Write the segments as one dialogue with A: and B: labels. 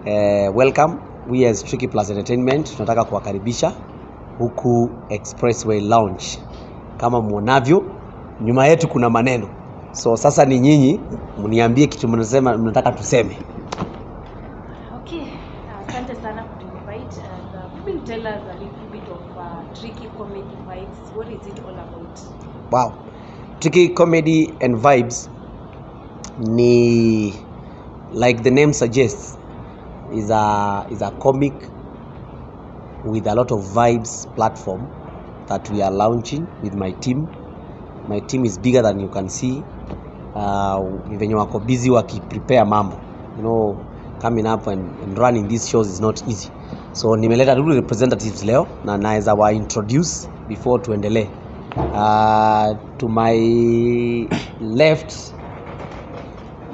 A: Welcome. We as Tricky Plus Entertainment tunataka kuwakaribisha huku Expressway Lounge. Kama muonavyo nyuma yetu kuna maneno. So sasa ni nyinyi mniambie kitu mnataka tuseme.
B: Okay. Asante sana kutuinvite and maybe tell us a little bit of Tricky Comedy Vibes. What is it all about?
A: Wow. Tricky Comedy and Vibes ni, like the name suggests, is a comic with a lot of vibes platform that we are launching with my team. My team is bigger than you can see. Venye wako busy prepare mambo. You know, coming up and running these shows is not easy. So nimeleta two representatives leo na naweza wa introduce before tuendelee. To my left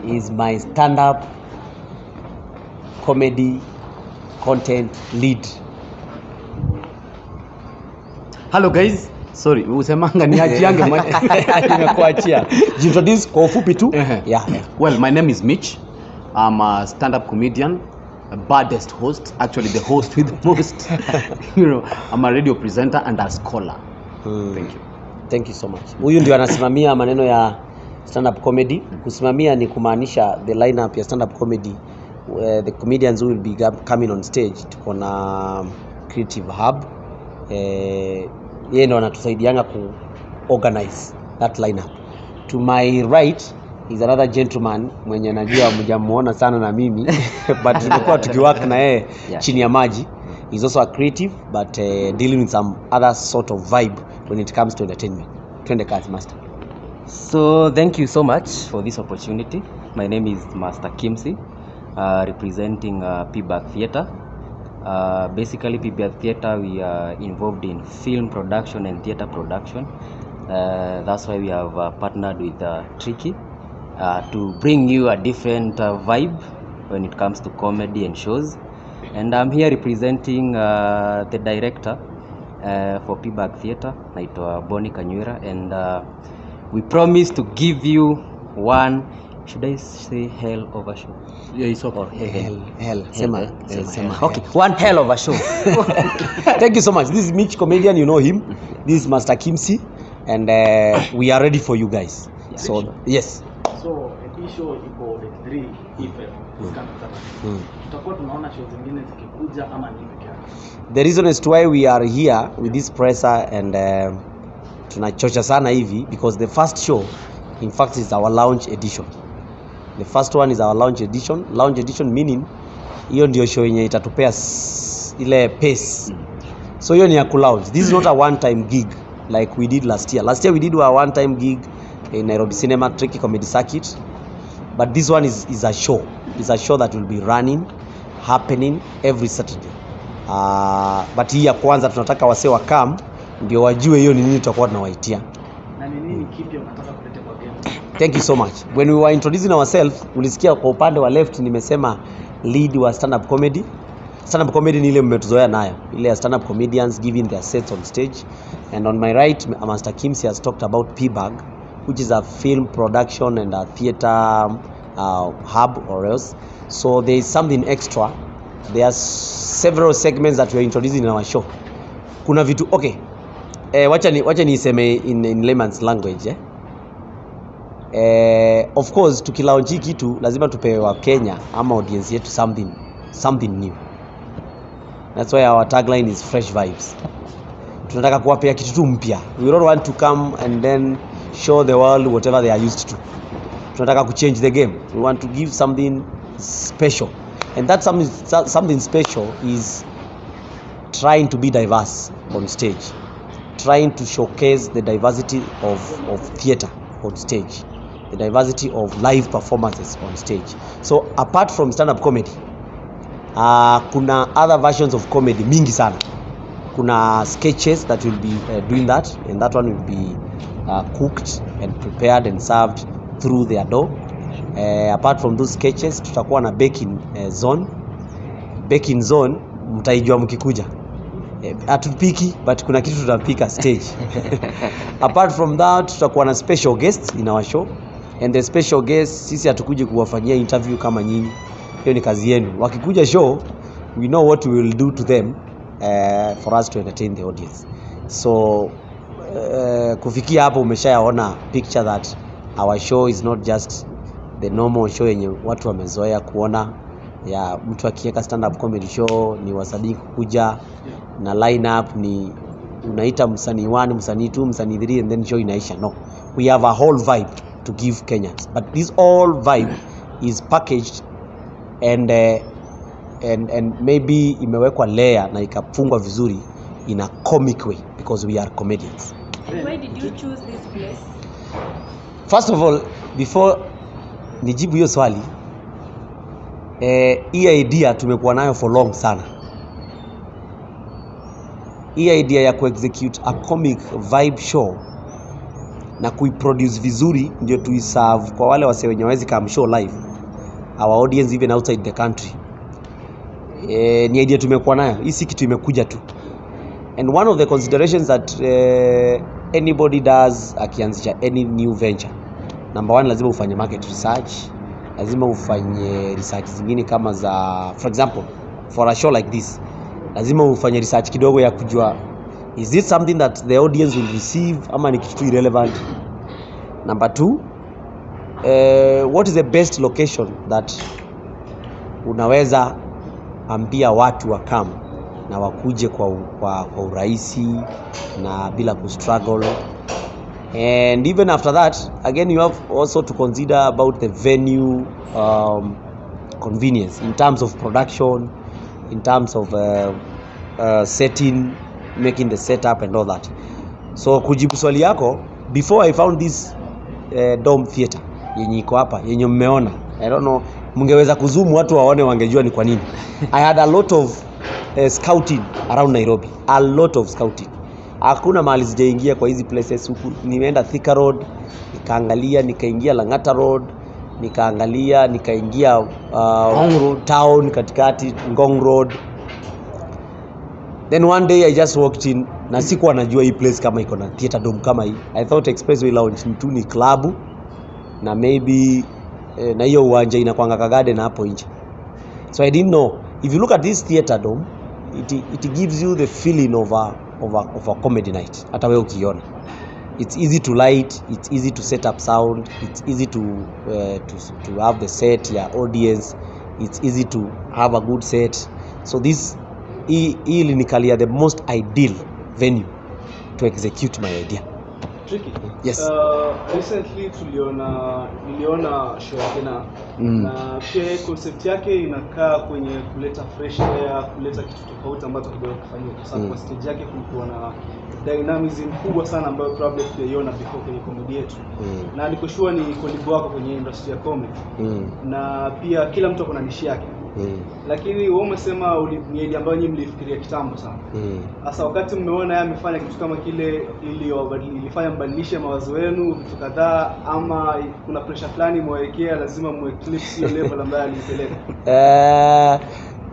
A: is my stand-up comedy content lead.
C: Hello guys. Sorry, usemanga niachiange
A: nimekuachia. Introduce kwa ufupi tu. Yeah.
C: Well, my name is Mitch. I'm a stand-up comedian, a baddest host, actually the host with the most. You know, I'm a radio presenter and a scholar. Thank you.
A: Thank you so much. Huyu ndio anasimamia maneno ya stand-up comedy. Kusimamia ni kumaanisha the lineup ya stand-up comedy. The comedians who will be coming on stage. Tuko na creative hub. Yeye ndo anatusaidianga ku organize that lineup. To my right is another gentleman mwenye najua mjamuona sana na mimi but tumekuwa tukiwork na yeye chini ya maji. He's also a creative but dealing with some other sort of vibe when it comes to entertainment. Twende kazi master.
D: So thank you so much for this opportunity. My name is Master Kimsi, representing P-Back Theatre. Basically P-Back Theatre, we are involved in film production and theatre production. That's why we have partnered with Tricky to bring you a different vibe when it comes to comedy and shows. And I'm here representing the director for P-Back Theatre, naitwa Boni Kanyura, and we promise to give you one, should I say hell of a show?
A: Yeah, it's okay. Hell. Sema.
D: Okay, one hell of a show.
A: Thank you so much. This is Mitch, comedian, you know him. This is Master Kimsi, and we are ready for you guys. Yeah, so sure. Yes.
E: So hii show iko 3 April. Tutakuwa tunaona show zingine zikikuja ama ni peke yake.
A: The reason as to why we are here with this presser and tunachocha sana hivi because the first show in fact is our launch edition. The first one is our launch edition. Launch edition meaning hiyo ndio show yenye itatupea ile pace. So hiyo ni ya ku-launch. This is not a one time gig like we did last year. Last year we did a one time gig in Nairobi Cinema Tricky Comedy Circuit. But this one is a show. It's a show that will be running, happening every Saturday. But hii ya kwanza tunataka wasee wa come ndio wajue hiyo ni nini tutakuwa tunawaitia.
E: Na ni nini kipi unataka kuleta kwa game?
A: Thank you so much. When we were introducing ourselves, ulisikia kwa upande wa left nimesema lead wa stand up comedy. Stand up comedy ni ile mmetuzoea nayo. Ile ya stand up comedians giving their sets on stage. And on my right, Master Kimsi has talked about P-Bag, which is a film production and a theater hub or else. So there is something extra. There are several segments that we are introducing in our show. Kuna vitu, okay. Wacha niseme in layman's language. Of course tukilaunch kitu lazima tupewe wa Kenya ama audience yetu something new. That's why our tagline is fresh vibes. Tunataka kuwapea kitu tu mpya. We don't want to come and then show the world whatever they are used to. Tunataka ku change the game. We want to give something special. And that something special is trying to be diverse on stage. Trying to showcase the diversity of theater on stage. The diversity of live performances on stage. So apart from stand-up comedy, kuna other versions of comedy mingi sana. Kuna sketches that will be doing that, and that one will be cooked and prepared and served through their door. Apart from those sketches, tutakuwa na baking zone. Baking zone mtaijua mkikuja. Hatupiki but kuna kitu tutapika stage. Apart from that, tutakuwa na special guests in our show. And the special guests sisi hatukuji kuwafanyia interview kama nyinyi. hiyo ni kazi yenu. Wakikuja show, we know what we will do to them for us to entertain the audience. So kufikia hapo umeshaona picture that our show is not just the normal show yenye watu wamezoea kuona ya mtu akiweka stand up comedy show ni wasanii kuja na line up ni unaita msanii 1, msanii 2, msanii 3 and then show inaisha. No, we have a whole vibe to give Kenyans, but this all vibe is packaged and maybe imewekwa layer na ikafungwa vizuri in a comic way because we are comedians.
B: Why did you choose this place?
A: First of all, before nijibu hiyo swali, hii idea tumekuwa nayo for long sana. Hii idea ya kuexecute a comic vibe show na kuiproduce vizuri ndio tuiserve kwa wale wase wenye hawezi come show live, our audience even outside the country. Ni idea tumekuwa nayo, hii si kitu imekuja tu. And one of the considerations that anybody does akianzisha any new venture, number 1, lazima ufanye market research, lazima ufanye research zingine kama za, for example, for a show like this, lazima ufanye research kidogo ya kujua is this something that the audience will receive ama ni kitu irrelevant. Number 2, what is the best location that unaweza ambia watu wakam na wakuje kwa urahisi na bila kustruggle. And even after that, again, you have also to consider about the venue convenience in terms of production, in terms of setting, making the setup and all that. So kujibu swali yako, before I found this dome theater yenye iko hapa, yenye mmeona, I don't know, mngeweza kuzoom watu waone wangejua ni kwa nini. I had a lot of scouting around Nairobi, a lot of scouting. Hakuna mahali sijaingia kwa hizi places huku. Nimeenda Thika Road, nikaangalia, nikaingia Lang'ata Road, nikaangalia, nikaingia Ngong Road town katikati, Ngong Road. Then one day I just walked in na sikuwa najua hii place kama iko na theater dome kama hii. I thought Expressway Lounge ni club na maybe na hiyo uwanja inakuanga garden hapo nje. So I didn't know. If you look at this theater dome, it gives you the feeling of a comedy night. Hata wewe ukiona, it's easy to light, it's easy to set up sound, it's easy to have the set ya audience, it's easy to have a good set. So this ilinikalia the most ideal venue to execute my idea.
E: Tricky.
A: Yes.
E: Recently niliona show yake na pia concept yake inakaa kwenye kuleta fresh air, kuleta kitu tofauti ambacho kidogo kufanyika kwa sababu kwa stage yake kulikuwa na dynamism kubwa sana ambayo probably hujaiona before kwenye comedy yetu. Na niko sure ni colleague wako kwenye industry ya comedy. Na pia kila mtu akona niche yake. Lakini wewe umesema ni idea ambayo nyinyi mlifikiria kitambo sana. Sasa wakati mmeona yeye amefanya kitu kama kile ilifanya mbadilishe mawazo yenu vitu kadhaa ama kuna pressure fulani mwekea lazima mueclipse hiyo level ambayo alipeleka?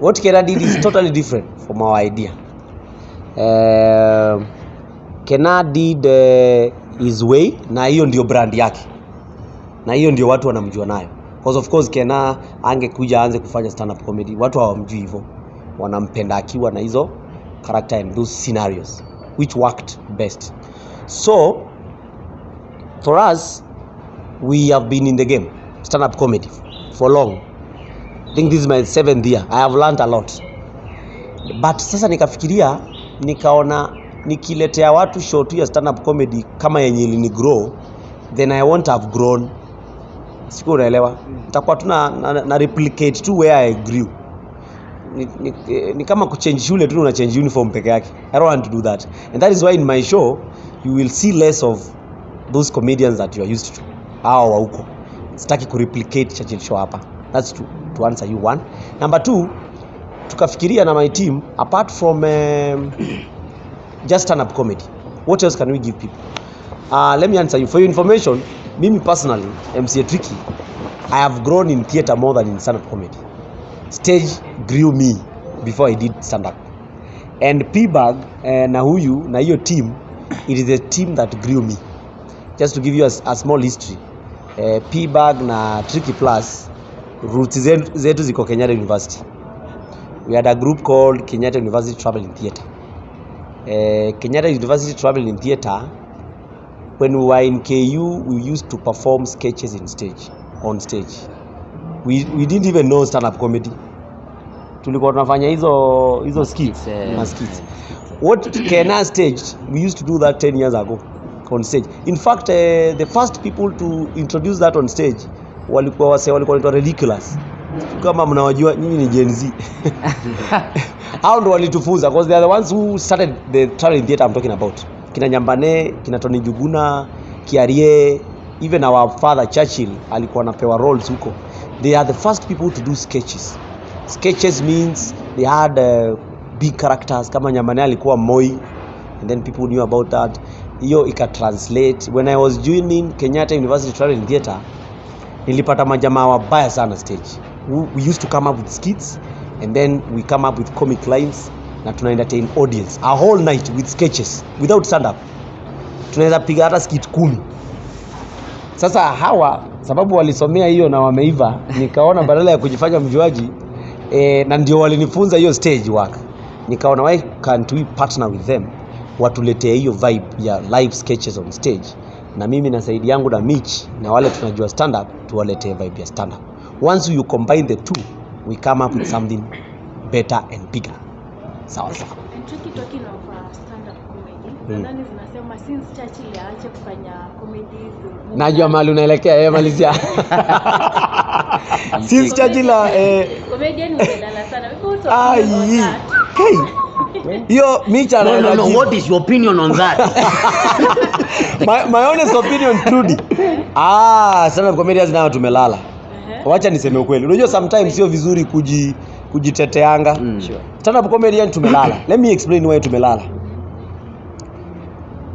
A: What Kena did is totally different from our idea. Kena did his way na hiyo ndio brand yake. Na hiyo ndio watu wanamjua nayo. Because of course Kena angekuja aanze kufanya stand up comedy, watu hawamjui hivyo. Wanampenda akiwa na hizo character and those scenarios which worked best. So for us, we have been in the game stand up comedy for long. I think this is my 7th year. I have learned a lot. But sasa nikafikiria, nikaona nikiletea watu show tu ya stand up comedy kama yenye ilini grow, then I won't have grown. Siku unaelewa? Nitakuwa tu na replicate tu where I grew. Ni kama kuchange shule tu una change uniform peke yake. I don't want to do that. And that is why in my show you will see less of those comedians that you are used to. Hao wa huko. Sitaki ku replicate Churchill show hapa. That's to answer you one. Number 2, tukafikiria na my team apart from just stand up comedy. What else can we give people? Let me answer you. For your information, me personally, MCA Tricky, I have grown in theater more than in stand-up comedy. Stage grew me before I did stand-up. And P-Bag na huyu, na hiyo team, it is the team that grew me. Just to give you a small history. P-Bag na Tricky Plus, roots zetu ziko Kenyatta University. We had a group called Kenyatta University Traveling Theatre. Kenyatta University Traveling Theatre, when we were in KU, we used to perform sketches on stage. We didn't even know stand-up comedy. Tulikuwa tunafanya hizo skits. What Kenya staged, we used to do that 10 years ago on stage. In fact, the first people to introduce that on stage walikuwa walikuwa ridiculous. Kama mnawajua nyinyi ni Gen Z. Hao ndo walitufunza because they are the ones who started the traveling theatre I'm talking about. Kina Nyambane, kina Tony Juguna, Kiarie, even our father Churchill alikuwa anapewa roles huko. They are the first people to do sketches. Sketches means they had big characters. Kama Nyambane alikuwa Moi, and then people knew about that. Hiyo ika translate. When I was joining Kenyatta University Traveling Theatre, nilipata majamaa wabaya sana stage. We used to come up with skits, and then we come up with comic lines, na tuna entertain audience a whole night with sketches without stand up. Tunaweza piga hata skit 10. Sasa hawa sababu walisomea hiyo na wameiva, nikaona badala ya kujifanya mjuaji na ndio walinifunza hiyo stage work, nikaona why can't we partner with them, watuletee hiyo vibe ya live sketches on stage, na mimi na Saidi yangu na Mitch na wale tunajua stand up tuwaletee vibe ya stand up. Once you combine the two, we come up with something better and bigger. Sawa.
B: And Tricky, talking of stand-up comedy, nadhani zinasema since Churchill aache kufanya comedies.
A: Najua mahali unaelekea, malizia. Since Churchill
B: comedian umelala sana.
A: Yo, Micha,
C: no, what is your opinion on that?
A: my honest opinion, Trudy. Stand-up comedians nao tumelala. Wacha niseme ukweli. Unajua sometimes sio vizuri kujiteteanga.
D: Sure.
A: Stand-up comedian tumelala. Let me explain why tumelala.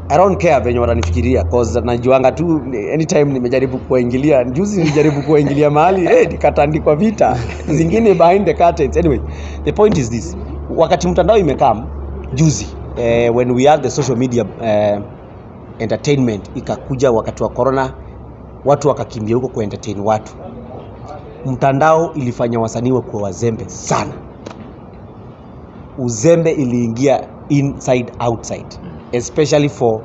A: I don't care venye watanifikiria cause najuanga tu anytime nimejaribu kuingilia. Juzi nilijaribu kuingilia mahali nikatandikwa vita zingine behind the curtains. Anyway, the point is this. Wakati mtandao imekam juzi when we had the social media entertainment ikakuja wakati wa corona, watu wakakimbia huko ku entertain watu. Mtandao ilifanya wasanii kwa wazembe sana. Uzembe iliingia inside outside, especially for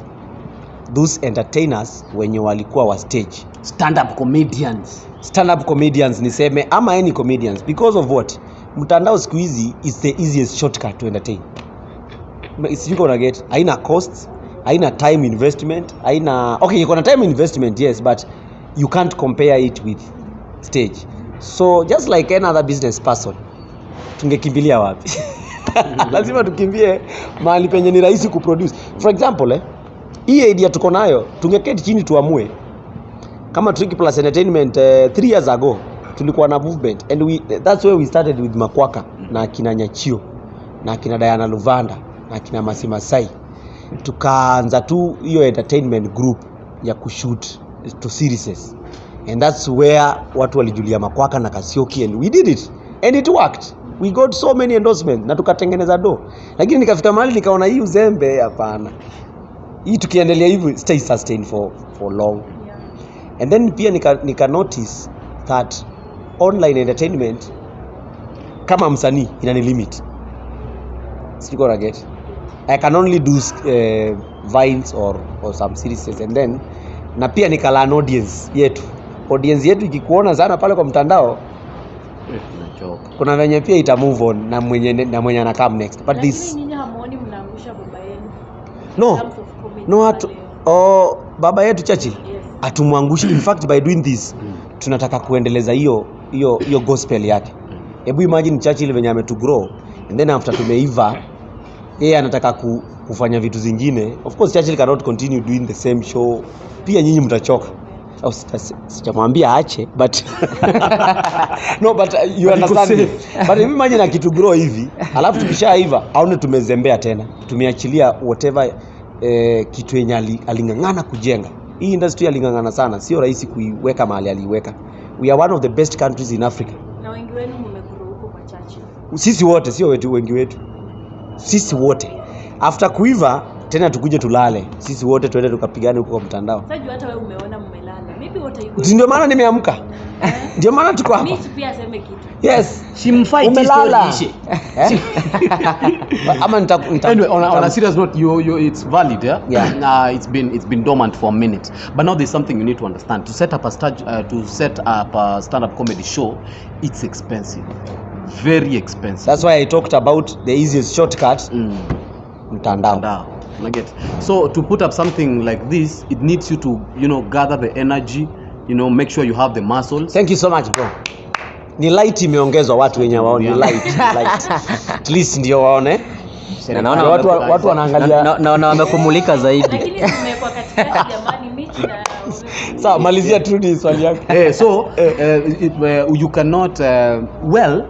A: those entertainers wenye walikuwa wa stage, stand up comedians niseme ama any comedians, because of what? Mtandao siku hizi is the easiest shortcut to entertain. It's you gonna get haina costs, haina time investment, haina you gonna time investment, yes, but you can't compare it with stage. So just like any other business person, tungekimbilia wapi? Lazima tukimbie mahali penye ni rahisi kuproduce. For example, hii idea tuko nayo, tungeketi chini tuamue. Kama Tricky Plus Entertainment 3 years ago tulikuwa na movement, and that's where we started with Makwaka na kina Nyachio na kina Diana Luvanda na kina Masimasai. Tukaanza tu hiyo entertainment group ya kushoot to series, and that's where watu walijulia Makwaka na Kasioki, and we did it and it worked. We got so many endorsements na tukatengeneza do. Lakini nikafika mahali nikaona hii uzembe hapana. Hii tukiendelea hivi stay sustain for long. And then pia nika notice that online entertainment kama msanii inani limit. Siko na get. I can only do vines or some series, and then na pia nikala audience yetu. Audience yetu ikikuona sana pale kwa mtandao kuna venye pia ita move on na mwenye ana come next. But this
B: nyinyi hamuoni mnaangusha baba yenu?
A: No, baba yetu Churchill atumwangushi. In fact, by doing this tunataka kuendeleza hiyo gospel yake. Hebu imagine Churchill venye ametu grow, and then after tumeiva yeye anataka kufanya vitu zingine. Of course Churchill cannot continue doing the same show. Pia nyinyi mtachoka. Sijamwambia aache, but no, but you understand. But imagine na kitu grow hivi alafu tukishaiva aone tumezembea tena, tumeachilia whatever kitu yenye alingangana kujenga. Hii industry alingangana sana, sio rahisi kuiweka mahali aliweka. We are one of the best countries in Africa.
B: Na wengi wenu mmegrow huko kwa Churchill.
A: Sisi wote, sio wengi wetu. Sisi wote. After kuiva tena tukuje tulale. Sisi wote tuende tukapigane huko kwa mtandao.
B: Sasa hata wewe umeona mmelala. Maybe what are you going?
A: Ndio maana nimeamka. Ndio maana tuko hapa.
B: Mimi pia aseme kitu.
A: Yes.
C: Shimfight
A: Umelala.
C: ishe.
A: Ama
C: Anyway, on a serious note, it's valid, yeah.
A: Yeah.
C: It's been dormant for a minute, but now there's something you need to understand. To set up a stand-up comedy show, it's expensive, very expensive.
A: That's why I talked about the easiest shortcut. Mtandao.
C: So to put up something like this, it needs you to, gather the energy, make sure you have the muscles.
A: Thank you so much, bro. Ni light imeongezwa watu wenye waone light. At least ndio waone.
D: Na naona
A: watu wanaangalia
D: na wamekumulika zaidi.
B: Lakini tumekuwa katikati jamani Michi na
A: sawa, malizia tu ni swali yako.
C: You cannot well,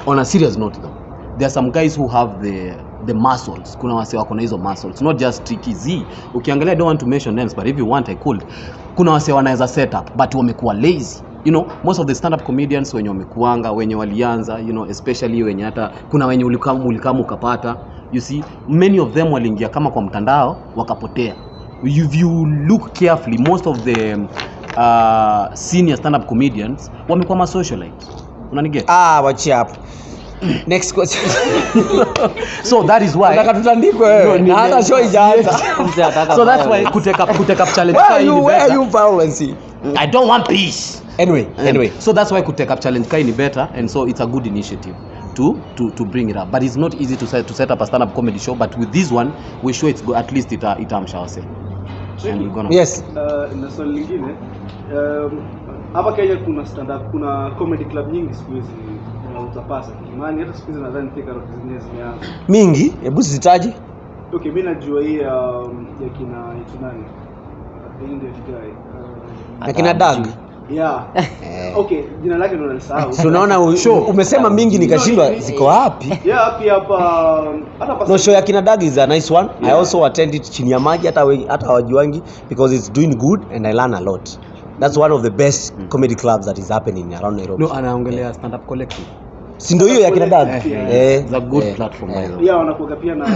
C: on a serious note though, there are some guys who have the muscles. Kuna wase wako na hizo muscles, not just Tricky Z. Ukiangalia, I don't want to mention names, but if you want I could. Kuna wase wanaweza set up but wamekuwa lazy. Most of the stand-up comedians wenye wamekuanga, wenye walianza, especially wenye hata kuna wenye ulikamu ukapata, you see, many of them waliingia kama kwa mtandao wakapotea. If you look carefully, most of the senior stand-up comedians wamekuwa socialite. Unaniget?
A: Wachi hapo. Next question.
C: So that is why
A: nataka tutandikwe wewe na hata show ijaanza.
C: So that's why kuteka challenge
A: where you violence.
C: I don't want peace.
A: Anyway.
C: So that's why kuteka challenge kai ni better, and so it's a good initiative to bring it up. But it's not easy to set up a stand-up comedy show, but with this one we show it's good, at least itamsha wase. And we're gonna
A: Yes.
E: Na swali lingine, hapa Kenya kuna comedy club nyingi siku hizi utapasa. Kimani hata siku hizi nadhani Thika Road zimeanza.
A: Mingi, hebu zitaje?
E: Okay, mimi najua hii ya kina nani? The Indian guy.
A: Na kina Dag.
E: Yeah. Okay, jina lake ndo nalisahau.
A: Tunaona umesema mingi nikashindwa ziko wapi?
E: Yeah, pia hapa
A: No, show ya kina Dag is a nice one. Yeah. I also attend it chini ya maji hata hawajuangi because it's doing good and I learn a lot. That's one of the best comedy clubs that is happening around Nairobi.
C: No, anaongelea stand-up collective.
A: Si ndio hiyo ya kina Dag?
C: It's a good platform.
E: Yeah, wanakuwa pia na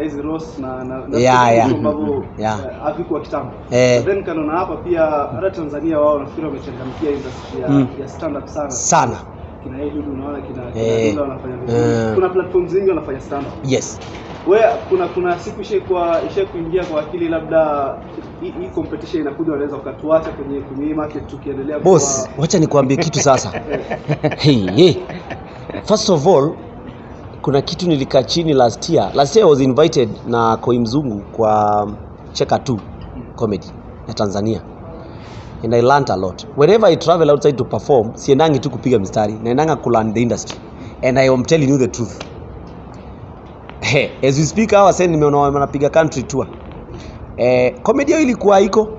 E: hizi roast na ambavyo havikuwa kitambo. Then kanona hapa pia hata Tanzania wao nafikiri wamechangamkia industry ya stand up sana. Kina Edu unaona kina wanafanya vizuri. Kuna platforms nyingi wanafanya stand up.
A: Yes.
E: Kuna siku ishe kuingia kwa akili labda hii competition inakuja, wanaweza ukatuacha kwenye market tukiendelea.
A: Boss, wacha nikwambie kitu sasa. Hey. First of all, kuna kitu nilikaa chini last year I was invited na Koi Mzungu kwa Cheka 2 comedy na Tanzania, and I learned a lot. Whenever I travel outside to perform, siendangi tu kupiga mistari, naendanga kulearn the industry, and I am telling you the truth. As we speak hour sasa nimeona wanapiga country tour. Comedy ilikuwa iko,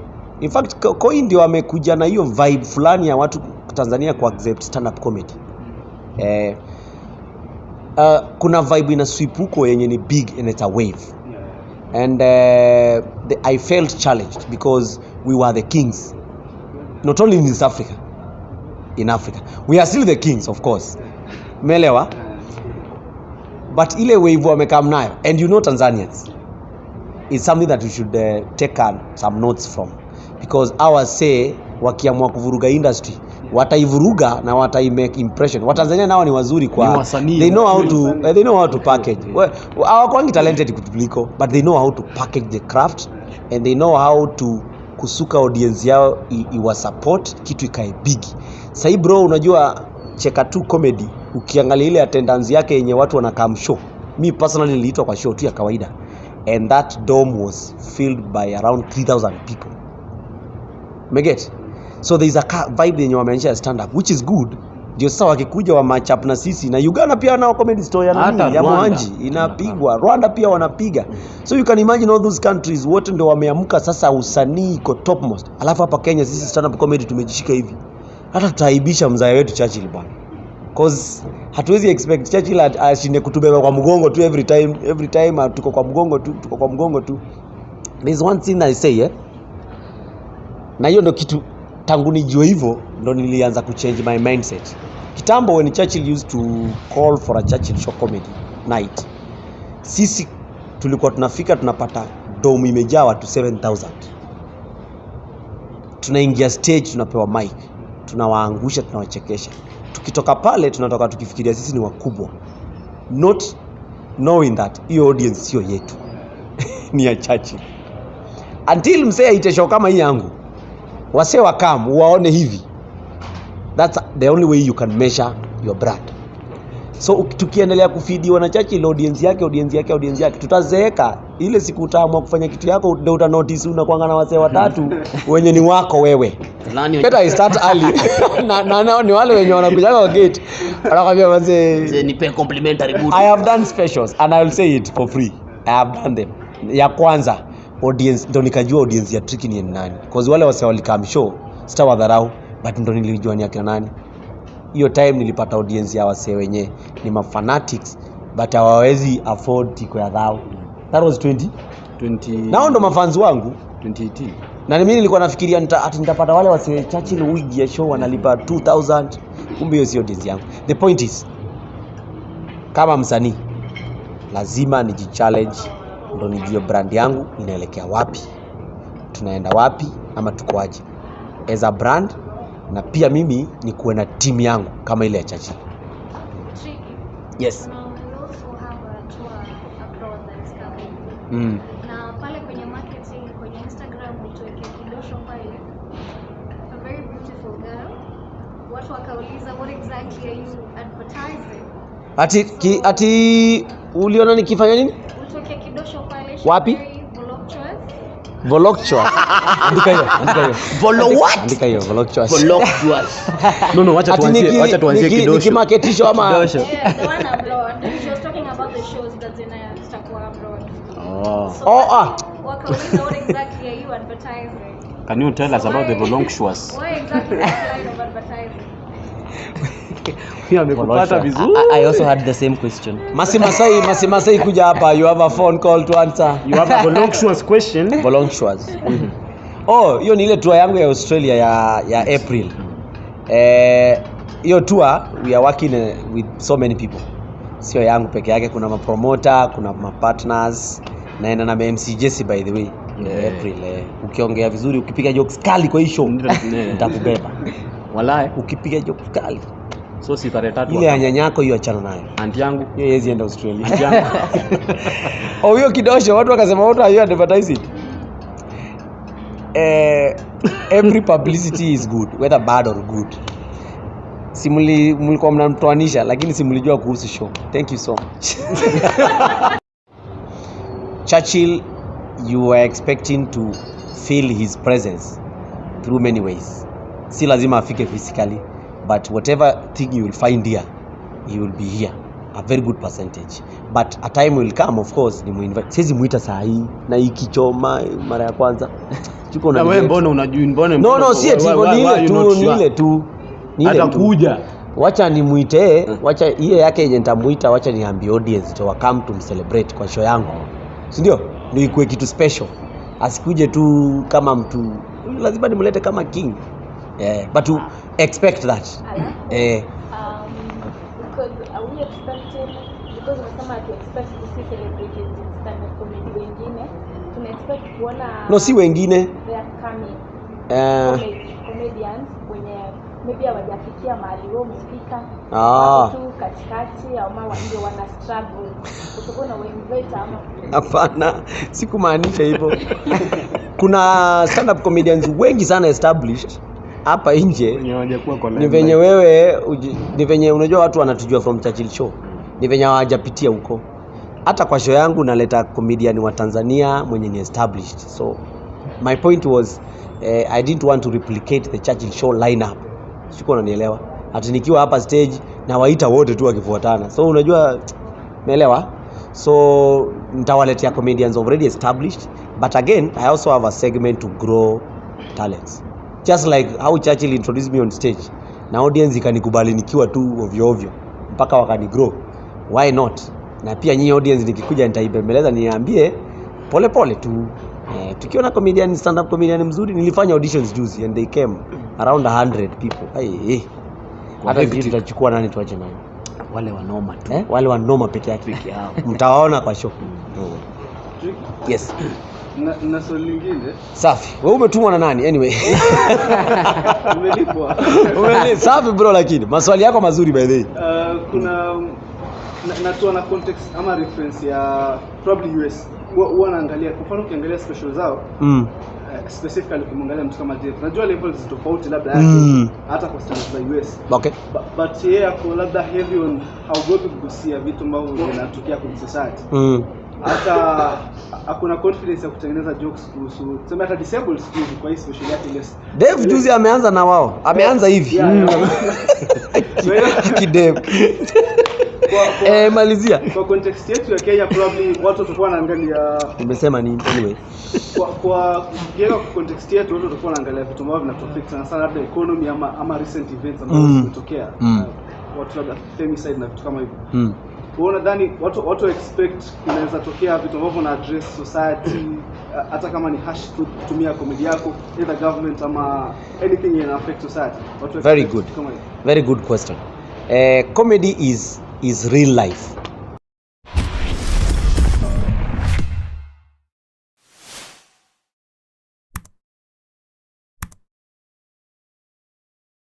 A: in fact Koi ndio wamekuja na hiyo vibe fulani ya watu Tanzania ku accept stand up comedy. Kuna vibe ina sweep huko yenye ni big and it's a wave. And I felt challenged because we were the kings, not only in East Africa, in Africa we are still the kings, of course, umeelewa, but ile wave wamekam nayo, and Tanzanians, it's something that we should take some notes from, because our say wakiamua kuvuruga industry wataivuruga na watai-make impression. Watanzania nao ni wazuri kwa they know how to package. Hawakwangi talented kutuliko, but they know how to package the craft, and they know how to kusuka audience yao iwa support kitu ikae big. Sasa bro, unajua Cheka 2 comedy ukiangalia ile attendance yake yenye watu wanakam show, me personally niliitwa kwa show tu ya kawaida, and that dome was filled by around 3,000 people. Umeget? So there is a vibe yenye wameonyesha stand up, which is good. Ndio sasa wakikuja wa match up na sisi na Uganda pia nao comedy story ya Mwanji inapigwa, Rwanda pia wanapiga. So you can imagine all those countries wote ndio wameamka sasa, usanii iko topmost. Alafu hapa Kenya sisi stand up comedy tumejishika hivi. Hata tutaibisha mzee wetu Churchill bwana. Cause hatuwezi expect Churchill ashinde kutubeba kwa mgongo tu every time tuko kwa mgongo tu. There is one thing I say, na hiyo ndio kitu tangu nijue hivyo ndo nilianza kuchange my mindset. Kitambo when Churchill used to call for a Churchill show comedy night, sisi tulikuwa tunafika tunapata dome imejaa watu 7,000. Tunaingia stage tunapewa mic. tunawaangusha, tunawachekesha. Tukitoka pale tunatoka tukifikiria sisi ni wakubwa, not knowing that hiyo audience sio yetu ni ya Churchill. Until msee aite show kama hii yangu, wasee wakamu waone hivi, that's the only way you can measure your brand. So tukiendelea kufidiwa na Churchill audience yake, tutazeeka. Ile siku utaamua kufanya kitu yako, ndio uta notice unakuanga na wasee watatu wenye ni wako wewe. Better I start early. na ni wale wenye wanakuja kwa gate. Anakuambia wasee
C: nipe complimentary boot.
A: I have done specials and I will say it for free. I have done them. Ya kwanza audience ndio nikajua audience ya Tricky ni nani. Because wale wasee walikam show sitawadharau, but ndio nilijua ni akina nani. Hiyo time nilipata audience ya wasee wenye ni mafanatics but hawawezi afford tiko ya dhao. That was 20. Nao ndo mafans wangu
C: 2018.
A: Na mimi nilikuwa nafikiria nitapata wale wasee Churchill wig ya show wanalipa 2000. Kumbe hiyo sio audience yangu. The point is, kama msanii lazima nijichallenge ndo nijue brand yangu inaelekea wapi, tunaenda wapi ama tuko aje as a brand, na pia mimi ni kuwe na team yangu kama ile ya Churchill. Yes.
F: We also have a tour abroad that is coming. Na pale kwenye marketing, kwenye Instagram utuweke kidosho pale. A very beautiful girl. Watu wakauliza what exactly are you advertising?
A: Ati uliona nikifanya nini?
F: Utuweke kidosho pale.
A: Wapi?
F: Voluptuous.
A: Voluptuous. Andika hiyo.
C: What?
A: Andika hiyo voluptuous.
C: No, wacha tuanzie kidosho.
A: Nikimarketisho ama
C: kidosho.
F: Yeah, the one abroad. She was talking about the shows that zitakuwa abroad. Wakauliza what exactly are you advertising?
C: Can you tell us about the voluptuous?
F: Why exactly the line of advertising?
C: Amekupata vizuri.
D: I also had the same question.
A: Masi Masai kuja hapa, you have a phone call to answer.
C: You have a voluptuous question.
A: Voluptuous. Hiyo ni ile tour yangu ya Australia ya April. Hiyo tour we are working with so many people. Sio yangu peke yake, kuna mapromoter, kuna mapartners, naenda na MC Jesse by the way. April. Ukiongea vizuri, ukipiga jokes kali kwa hii show nitakubeba.
C: Wallahi,
A: ukipiga jokes kali.
C: So si tarehe 3
A: ile ya nyanyako hiyo achana nayo.
C: Aunt yangu
A: hiyo yezi enda Australia.
C: Aunt yangu.
A: Hiyo kidosho watu wakasema what are you advertising? Every publicity is good, whether bad or good. Mlikuwa mnamtoanisha lakini simlijua kuhusu show. Thank you so much. Churchill, you are expecting to feel his presence through many ways. Si lazima afike physically, but whatever thing you will find here, he will be here. A very good percentage. But a time will come, of course, ni muinvite. Siwezi muita saa hii na ikichoma mara ya kwanza.
C: Chuko na wewe mbona unajui mbona?
A: No, si eti ni ile tu.
C: Atakuja.
A: Wacha nimuite, wacha hiyo yake yenye nitamuita, wacha niambie audience to come to celebrate kwa show yangu. Si ndio? Ndio ikuwe kitu special. Asikuje tu kama mtu, lazima nimlete kama king. But to expect that.
B: Because are we expecting, because unasema to expect to see celebrities in stand-up comedy wengine, tuna expect kuona
A: no, si wengine
B: they are coming comedians wenye maybe hawajafikia mahali wao mspika tu katikati au mama ndio wana struggle kutokana na invite ama
A: hapana, sikumaanisha hivyo. Kuna stand-up comedians wengi sana established hapa nje. Ni venye wewe ni venye unajua watu wanatujua from Churchill show. Ni venye hawajapitia huko. Hata kwa show yangu naleta comedian wa Tanzania mwenye ni established. So my point was I didn't want to replicate the Churchill show lineup. Siko unanielewa? Hata nikiwa hapa stage na waita wote tu wakifuatana. So unajua umeelewa? So nitawaletea comedians already established, but again I also have a segment to grow talents. Just like how Churchill introduced me on stage. Na audience ikanikubali nikiwa tu ovyo ovyo mpaka wakani grow. Why not? Na pia nyinyi audience nikikuja nitaibembeleza niambie pole pole tu. Tukiona comedian, stand up comedian mzuri, nilifanya auditions juzi and they came around 100 people. Hata sisi tutachukua nani tuache nani?
C: Wale wanoma tu.
A: Wale wanoma peke yake. Mtawaona kwa show. Yes.
E: na swali lingine
A: Safi. Wewe umetumwa na nani? Anyway.
E: umelipwa.
A: Safi bro, lakini maswali yako mazuri by the way.
E: Kuna natoa na context ama reference ya probably US. Huwa naangalia kwa mfano ukiangalia special zao. Specifically ukimwangalia mtu kama Jeff. Najua levels tofauti labda yake hata kwa standards za US.
A: Okay.
E: But yeye ako labda heavy on haogopi kugusia vitu ambavyo vinatokea kwenye society. Hata hakuna confidence ya kutengeneza jokes kuhusu tuseme hata disabled students kwa hii special yake less.
A: Dave juzi ameanza na wao. Ameanza hivi. Kidev. Malizia.
E: Kwa context yetu ya Kenya probably watu watakuwa wanaangalia
A: umesema nini anyway.
E: Kwa context yetu watu watakuwa wanaangalia vitu ambavyo vinatofika sana labda economy ama recent events ambazo zimetokea. Watu labda femicide na vitu kama hivyo. Nadhani watu expect kunaweza tokea vitu ambavyo na address society hata kama ni hash kutumia comedy yako either government ama anything in affect society.
A: Very good. Very good question. Comedy is real life.